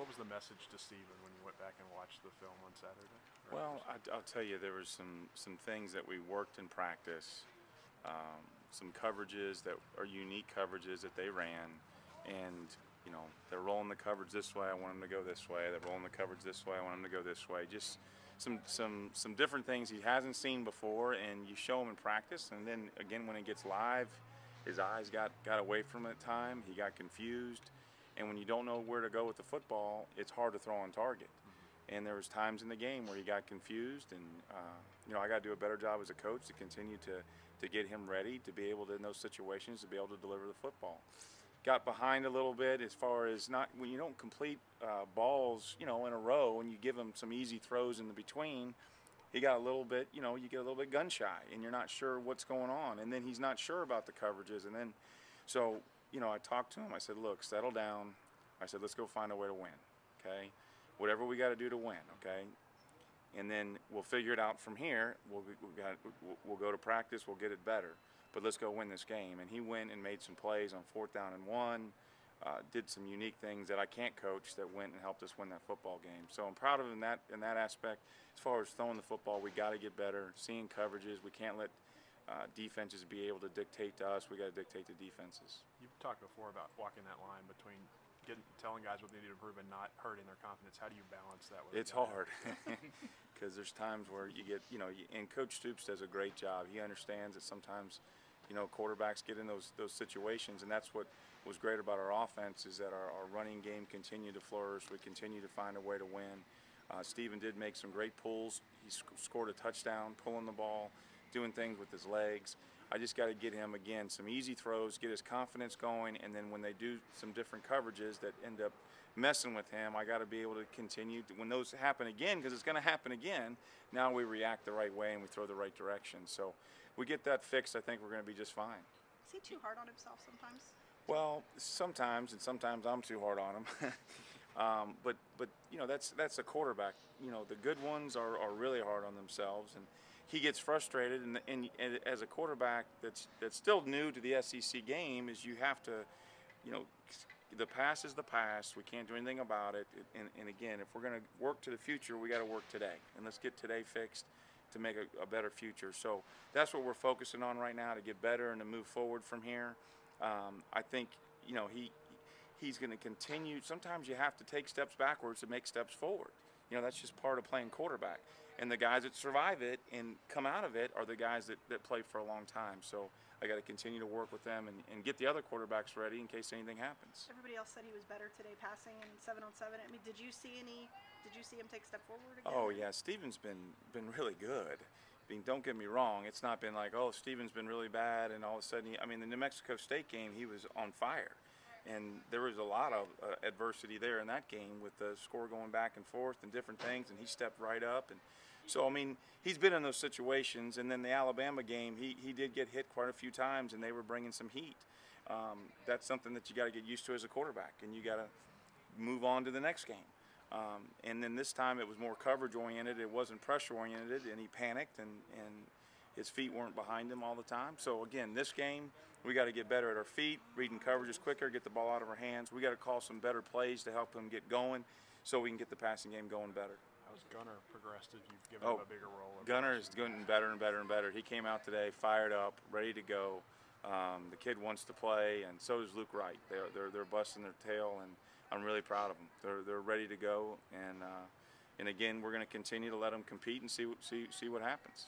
What was the message to Steven when you went back and watched the film on Saturday? Well, I'll tell you, there was some things that we worked in practice, some coverages that are unique coverages that they ran, and they're rolling the coverage this way. I want them to go this way. They're rolling the coverage this way. I want them to go this way. Just some different things he hasn't seen before, and you show him in practice, and then again when it gets live, his eyes got away from it at time. He got confused, and when you don't know where to go with the football, it's hard to throw on target. And there was times in the game where he got confused, and I got to do a better job as a coach to continue to get him ready to be able to, in those situations, to be able to deliver the football. Got behind a little bit as far as when you don't complete balls, in a row, and you give him some easy throws in the between. He got a little bit, you get a little bit gun shy, and you're not sure what's going on, and then he's not sure about the coverages, and then so I talked to him. I said, look, settle down. I said, let's go find a way to win, okay? Whatever we got to do to win, okay? And then we'll figure it out from here. We'll go to practice. We'll get it better. But let's go win this game. And he went and made some plays on 4th down and 1, did some unique things that I can't coach that went and helped us win that football game. So I'm proud of him in that aspect. As far as throwing the football, we got to get better. Seeing coverages, we can't let defenses be able to dictate to us. We got to dictate to defenses. You've talked before about walking that line between telling guys what they need to improve and not hurting their confidence. How do you balance that with It's hard because there's times where you get, and Coach Stoops does a great job. He understands that sometimes, quarterbacks get in those situations, and that's what was great about our offense is that our running game continued to flourish. We continue to find a way to win. Steven did make some great pulls. He scored a touchdown, pulling the ball, doing things with his legs. I just got to get him, again, some easy throws, get his confidence going, and then when they do some different coverages that end up messing with him, I got to be able to continue. When those happen again, because it's going to happen again, now we react the right way and we throw the right direction. So we get that fixed, I think we're going to be just fine. Is he too hard on himself sometimes? Well, sometimes, and sometimes I'm too hard on him. But that's a quarterback. The good ones are really hard on themselves, and he gets frustrated. And as a quarterback that's still new to the SEC game, is you have to, the past is the past. We can't do anything about it. And again, if we're going to work to the future, we got to work today, and let's get today fixed to make a better future. So that's what we're focusing on right now, to get better and to move forward from here. I think he's going to continue. Sometimes you have to take steps backwards to make steps forward. That's just part of playing quarterback. And the guys that survive it and come out of it are the guys that play for a long time. So I got to continue to work with them and get the other quarterbacks ready in case anything happens. Everybody else said he was better today passing in 7-on-7. I mean, did you see him take a step forward again? Oh yeah, Steven's been really good. Don't get me wrong, it's not been like, oh, Steven's been really bad and all of a sudden the New Mexico State game, he was on fire. And there was a lot of adversity there in that game with the score going back and forth and different things, and he stepped right up. And so, he's been in those situations. And then the Alabama game, he did get hit quite a few times, and they were bringing some heat. That's something that you got to get used to as a quarterback, and you got to move on to the next game. And then this time it was more coverage-oriented. It wasn't pressure-oriented, and he panicked, and his feet weren't behind him all the time. So, again, this game, we got to get better at our feet, reading coverages quicker, get the ball out of our hands. We got to call some better plays to help him get going so we can get the passing game going better. How's Gunner progressed as you've given him a bigger role? Gunner is getting better and better and better. He came out today fired up, ready to go. The kid wants to play, and so does Luke Wright. They're busting their tail, and I'm really proud of them. They're ready to go, and again, we're going to continue to let them compete and see what happens.